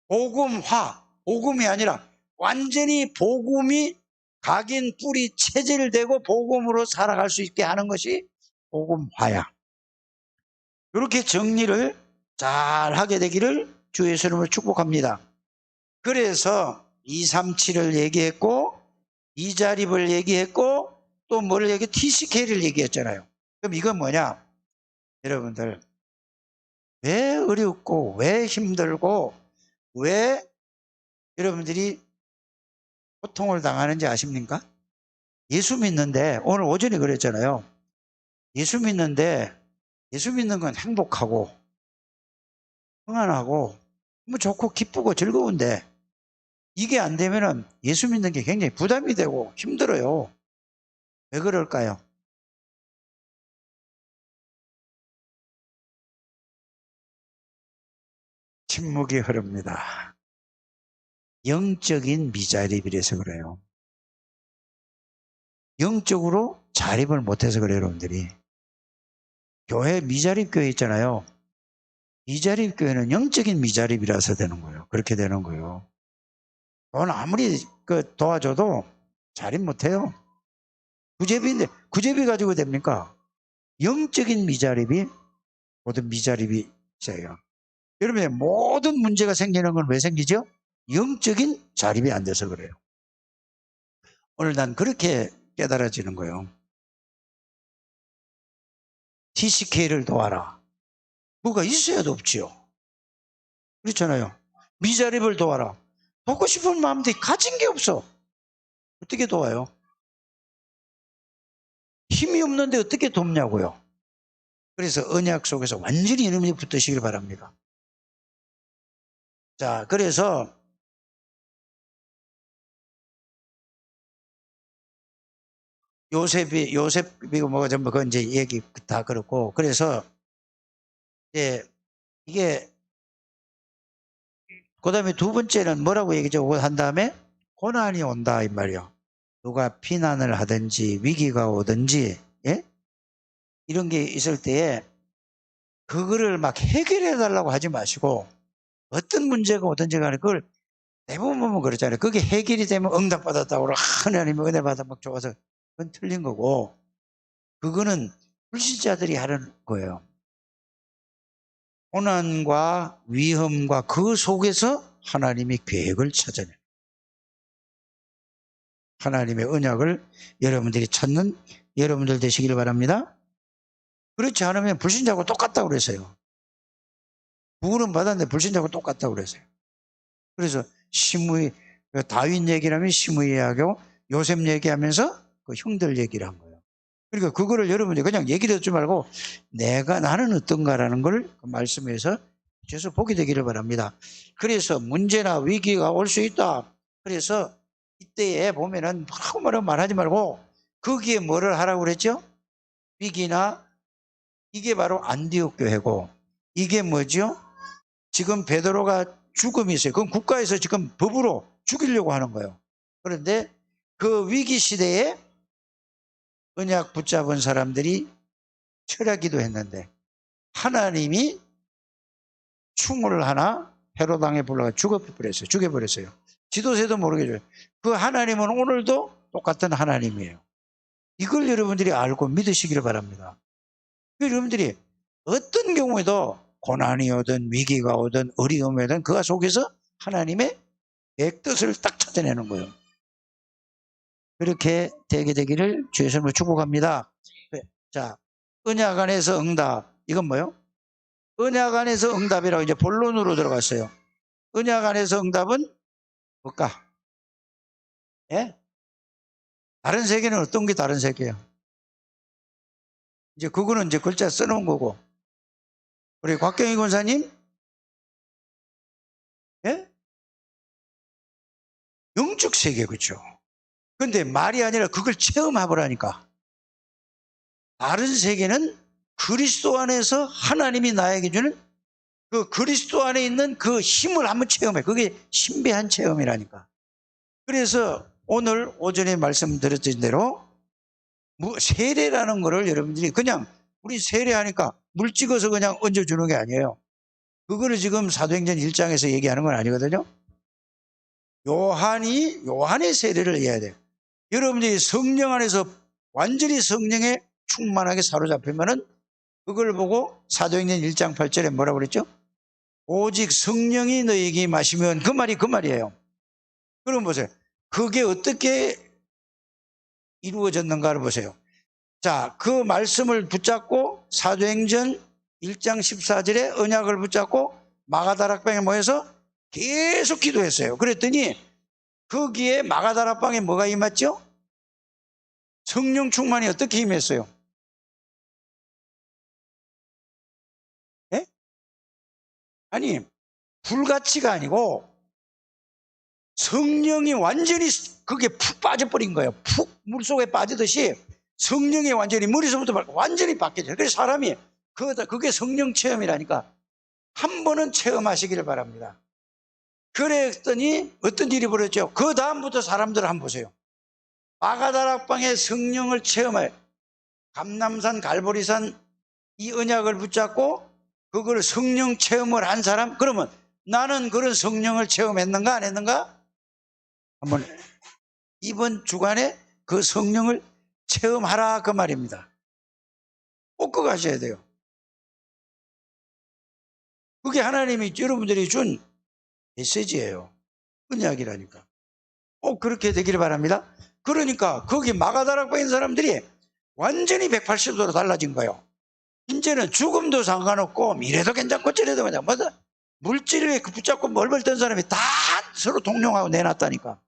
복음화, 복음이 아니라 완전히 복음이 각인 뿌리 체질되고 복음으로 살아갈 수 있게 하는 것이 복음화야. 이렇게 정리를 잘 하게 되기를 주의 이름으로 축복합니다. 그래서 237을 얘기했고 이자립을 얘기했고 또 뭐를 얘기해? TCK를 얘기했잖아요. 그럼 이건 뭐냐? 여러분들 왜 어렵고 왜 힘들고 왜 여러분들이 고통을 당하는지 아십니까? 예수 믿는데 오늘 오전에 그랬잖아요. 예수 믿는데 예수 믿는 건 행복하고 평안하고 뭐 좋고 기쁘고 즐거운데 이게 안 되면은 예수 믿는 게 굉장히 부담이 되고 힘들어요. 왜 그럴까요? 침묵이 흐릅니다. 영적인 미자립이라서 그래요. 영적으로 자립을 못해서 그래요, 여러분들이. 교회 미자립 교회 있잖아요. 미자립 교회는 영적인 미자립이라서 되는 거예요. 그렇게 되는 거예요. 돈 아무리 도와줘도 자립 못해요. 구제비인데 구제비 가지고 됩니까? 영적인 미자립이 모든 미자립이 있어요. 여러분의 모든 문제가 생기는 건 왜 생기죠? 영적인 자립이 안 돼서 그래요. 오늘 난 그렇게 깨달아지는 거예요. TCK를 도와라. 뭐가 있어야도 없지요. 그렇잖아요. 미자립을 도와라. 돕고 싶은 마음도 가진 게 없어. 어떻게 도와요? 힘이 없는데 어떻게 돕냐고요. 그래서 언약 속에서 완전히 이름이 붙으시길 바랍니다. 자, 그래서 요셉이고 뭐가 전부 그건 이제 얘기 다 그렇고, 그래서 이게 그 다음에 두 번째는 뭐라고 얘기죠? 한 다음에 고난이 온다 이 말이요. 누가 피난을 하든지 위기가 오든지 이런 게 있을 때에 그거를 막 해결해 달라고 하지 마시고 어떤 문제가 오든지 간에 그걸 대부분 보면 그렇잖아요. 그게 해결이 되면 응답받았다고 하나님의 은혜 받아 막 좋아서 그건 틀린 거고 그거는 불신자들이 하는 거예요. 고난과 위험과 그 속에서 하나님의 계획을 찾아내요. 하나님의 언약을 여러분들이 찾는 여러분들 되시기를 바랍니다. 그렇지 않으면 불신자하고 똑같다고 그랬어요. 구원은 받았는데 불신자하고 똑같다고 그랬어요. 그래서 시므이 다윗 얘기를 하면 시므이 이야기하고 요셉 얘기하면서 그 형들 얘기를 한 거예요. 그러니까 그거를 여러분이 그냥 얘기를 듣지 말고 나는 어떤가라는 걸 그 말씀에서 계속 보게 되기를 바랍니다. 그래서 문제나 위기가 올 수 있다. 그래서 이때에 보면은 뭐라고 말하지 말고 거기에 뭐를 하라고 그랬죠? 위기나 이게 바로 안디옥 교회고 이게 뭐죠? 지금 베드로가 죽음이 있어요. 그건 국가에서 지금 법으로 죽이려고 하는 거예요. 그런데 그 위기 시대에 언약 붙잡은 사람들이 철야기도 했는데 하나님이 충을 하나 헤로당에 불러가 죽여버렸어요. 지도세도 모르게 줘요. 그 하나님은 오늘도 똑같은 하나님이에요. 이걸 여러분들이 알고 믿으시기를 바랍니다. 여러분들이 어떤 경우에도 고난이 오든 위기가 오든 어려움이 오든 그 속에서 하나님의 백뜻을 딱 찾아내는 거예요. 그렇게 되게 되기를 주의 이름으로 축복합니다. 자, 언약 안에서 응답. 이건 뭐예요? 언약 안에서 응답이라고 이제 본론으로 들어갔어요. 언약 안에서 응답은 뭘까? 예? 다른 세계는 어떤 게 다른 세계예요? 이제 그거는 이제 글자 써놓은 거고. 우리 곽경희 권사님? 예? 영적 세계, 그죠? 근데 말이 아니라 그걸 체험해보라니까. 다른 세계는 그리스도 안에서 하나님이 나에게 주는 그 그리스도 안에 있는 그 힘을 한번 체험해. 그게 신비한 체험이라니까. 그래서 오늘 오전에 말씀드렸던 대로 세례라는 거를 여러분들이 그냥 우리 세례하니까 물 찍어서 그냥 얹어주는 게 아니에요. 그거를 지금 사도행전 1장에서 얘기하는 건 아니거든요. 요한의 세례를 해야 돼요. 여러분들이 성령 안에서 완전히 성령에 충만하게 사로잡히면은 그걸 보고 사도행전 1장 8절에 뭐라고 그랬죠? 오직 성령이 너에게 마시면 그 말이에요. 그럼 보세요. 그게 어떻게 이루어졌는가를 보세요. 자, 그 말씀을 붙잡고 사도행전 1장 14절에 언약을 붙잡고 마가다락방에 모여서 계속 기도했어요. 그랬더니 거기에 마가다락방에 뭐가 임했죠? 성령 충만이 어떻게 임했어요? 예? 아니, 불같이가 아니고 성령이 완전히 그게 푹 빠져버린 거예요. 푹 물속에 빠지듯이 성령이 완전히 머리서부터 완전히 바뀌어져요. 그래서 사람이 그게 성령 체험이라니까 한 번은 체험하시기를 바랍니다. 그랬더니 어떤 일이 벌어졌죠? 그 다음부터 사람들을 한번 보세요. 마가다락방의 성령을 체험해 감남산 갈보리산 이 언약을 붙잡고 그걸 성령 체험을 한 사람, 그러면 나는 그런 성령을 체험했는가 안 했는가? 한번 이번 주간에 그 성령을 체험하라 그 말입니다. 꼭 그거 하셔야 돼요. 그게 하나님이 여러분들이 준 메시지예요. 언약이라니까. 꼭 그렇게 되기를 바랍니다. 그러니까 거기 마가다락방에 있는 사람들이 완전히 180도로 달라진 거예요. 이제는 죽음도 상관없고 미래도 괜찮고 저래도 괜찮고 물질에 붙잡고 멀벌 뜬 사람이 다 서로 동령하고 내놨다니까.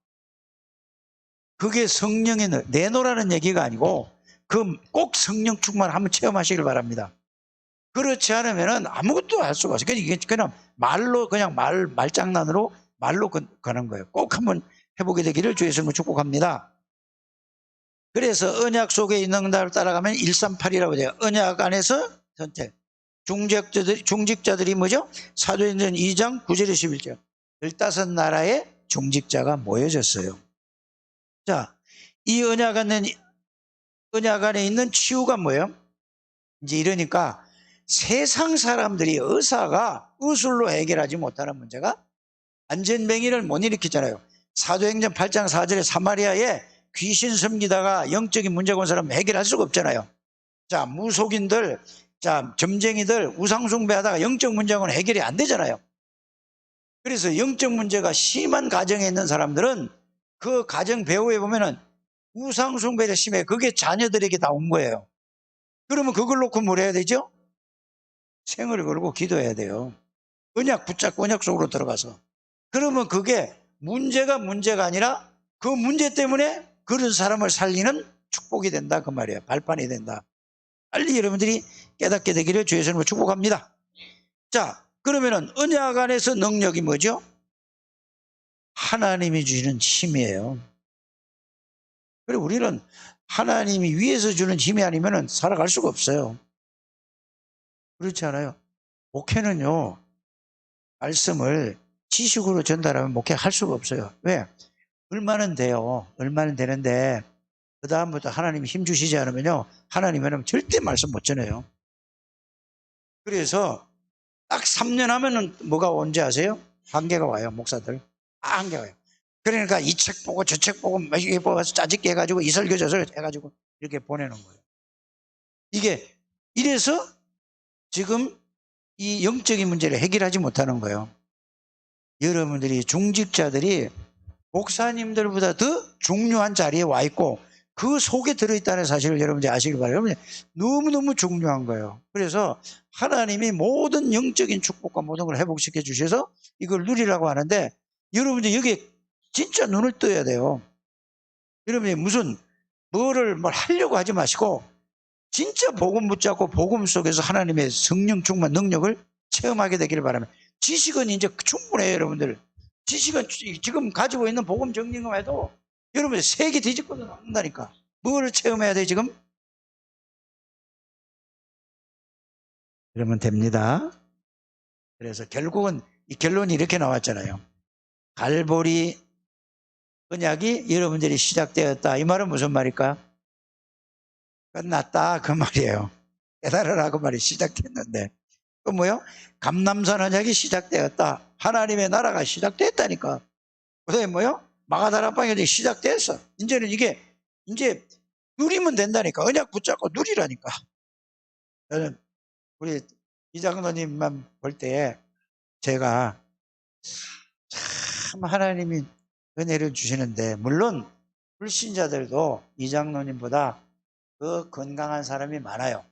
그게 성령에 내놓으라는 얘기가 아니고 꼭 성령 충만 한번 체험하시길 바랍니다. 그렇지 않으면 아무것도 할 수가 없어요. 이게 그냥 말로 그냥 말장난으로 말로 가는 거예요. 꼭 한번 해보게 되기를 주의 이름으로 축복합니다. 그래서 언약 속에 있는 응답을 따라가면 138이라고 돼요. 언약 안에서 선택. 중직자들이 뭐죠? 사도행전 2장 9절에 11절. 15나라의 중직자가 모여졌어요. 자, 이 언약 안에 있는 치유가 뭐예요? 이제 이러니까 세상 사람들이 의술로 해결하지 못하는 문제가 안전뱅이를 못 일으키잖아요. 사도행전 8장 4절에 사마리아에 귀신 섬기다가 영적인 문제가 온 사람은 해결할 수가 없잖아요. 자, 무속인들, 자, 점쟁이들 우상숭배하다가 영적 문제가 오면 해결이 안 되잖아요. 그래서 영적 문제가 심한 가정에 있는 사람들은 그 가정 배후에 보면은 우상숭배가 심해. 그게 자녀들에게 다 온 거예요. 그러면 그걸 놓고 뭘 해야 되죠? 생을 걸고 기도해야 돼요. 언약 붙잡고 언약 속으로 들어가서. 그러면 그게 문제가 아니라 그 문제 때문에 그런 사람을 살리는 축복이 된다 그 말이에요. 발판이 된다. 빨리 여러분들이 깨닫게 되기를 주의 이름으로 축복합니다. 자, 그러면은 언약 안에서 능력이 뭐죠? 하나님이 주시는 힘이에요. 그리고 우리는 하나님이 위에서 주는 힘이 아니면 살아갈 수가 없어요. 그렇지 않아요? 목회는요, 말씀을 지식으로 전달하면 목회할 수가 없어요. 왜? 얼마는 돼요. 얼마는 되는데 그 다음부터 하나님이 힘 주시지 않으면요, 하나님은 절대 말씀 못 전해요. 그래서 딱 3년 하면은 뭐가 온지 아세요? 한계가 와요. 목사들 한계가 와요. 그러니까 이 책 보고 저 책 보고 이게 보고 짜집게 해가지고 이 설교 저 설교 해가지고 이렇게 보내는 거예요. 이게 이래서 지금 이 영적인 문제를 해결하지 못하는 거예요. 여러분들이 중직자들이 목사님들보다 더 중요한 자리에 와 있고 그 속에 들어있다는 사실을 여러분들이 아시길 바라요. 여러분 너무너무 중요한 거예요. 그래서 하나님이 모든 영적인 축복과 모든 걸 회복시켜 주셔서 이걸 누리라고 하는데 여러분들이 여기에 진짜 눈을 떠야 돼요. 여러분이 무슨 뭘 하려고 하지 마시고 진짜 복음 붙잡고 복음 속에서 하나님의 성령 충만 능력을 체험하게 되기를 바랍니다. 지식은 이제 충분해요. 여러분들 지식은 지금 가지고 있는 복음 정리만 해도 여러분 세계 뒤집고도 남는다니까. 뭘 체험해야 돼 지금? 그러면 됩니다. 그래서 결국은 이 결론이 이렇게 나왔잖아요. 갈보리 언약이 여러분들이 시작되었다. 이 말은 무슨 말일까? 끝났다 그 말이에요. 깨달으라 그 말이 시작됐는데 또 뭐요? 감람산 언약이 시작되었다. 하나님의 나라가 시작됐다니까. 그다음에 뭐요? 마가다락방이 시작됐어. 이제는 이게 이제 누리면 된다니까. 언약 붙잡고 누리라니까. 저는 우리 이장로님만 볼 때 제가 참 하나님이 은혜를 주시는데 물론 불신자들도 이장로님보다 더 건강한 사람이 많아요.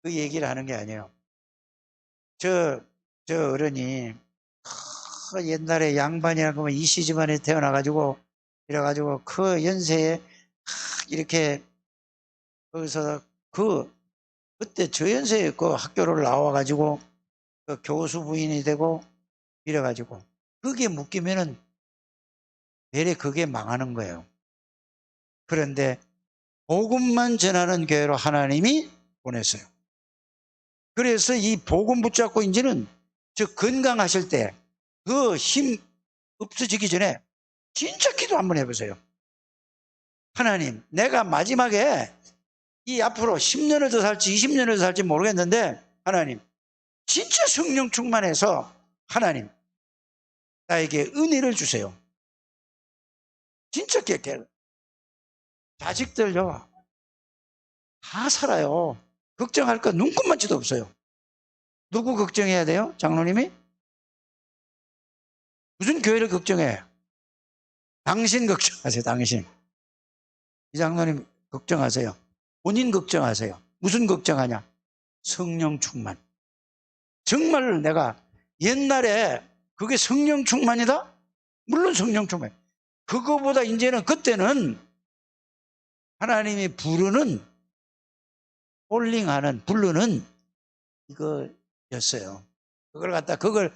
그 얘기를 하는 게 아니에요. 저 어른이 옛날에 양반이라고 하면 이씨 집안에 태어나가지고 이래가지고 그 연세에 이렇게 거기서 그때 저 연세에 그 학교를 나와가지고 그 교수 부인이 되고 이래가지고 그게 묶이면은 내래 그게 망하는 거예요. 그런데 복음만 전하는 교회로 하나님이 보냈어요. 그래서 이 복음 붙잡고 이제는 저 건강하실 때 그 힘 없어지기 전에 진짜 기도 한번 해보세요. 하나님, 내가 마지막에 이 앞으로 10년을 더 살지 20년을 더 살지 모르겠는데 하나님 진짜 성령 충만해서 하나님 나에게 은혜를 주세요. 진짜 자식들요 다 살아요. 걱정할 거 눈꼽만치도 없어요. 누구 걱정해야 돼요? 장로님이? 무슨 교회를 걱정해? 당신 걱정하세요. 당신. 이 장로님 걱정하세요. 본인 걱정하세요. 무슨 걱정하냐? 성령 충만. 정말 내가 옛날에 그게 성령 충만이다? 물론 성령 충만. 그거보다 이제는 그때는 하나님이 부르는 부르는 이거였어요. 그걸 갖다 그걸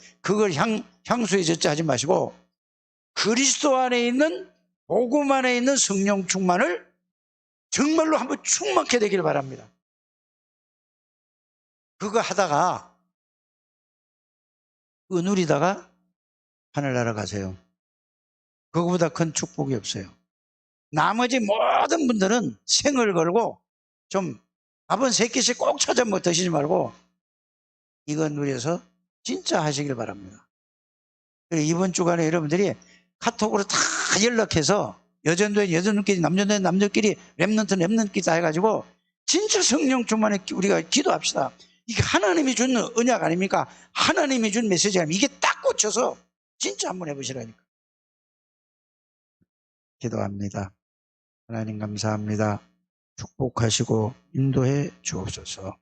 향수에 젖자 하지 마시고 그리스도 안에 있는 복음 안에 있는 성령 충만을 정말로 한번 충만케 되기를 바랍니다. 그거 하다가 그거 누리다가 하늘나라 가세요. 그거보다 큰 축복이 없어요. 나머지 모든 분들은 생을 걸고 좀 밥은 3끼씩 꼭 찾아 드시지 말고 이거 누려서 진짜 하시길 바랍니다. 이번 주간에 여러분들이 카톡으로 다 연락해서 여전도에 여전끼리 남전도에 남전끼리 랩런트끼리 다 해가지고 진짜 성령 충만에 우리가 기도합시다. 이게 하나님이 준 언약 아닙니까? 하나님이 준 메시지 아닙니까? 이게 딱 꽂혀서 진짜 한번 해보시라니까. 기도합니다. 하나님 감사합니다. 축복하시고 인도해 주옵소서.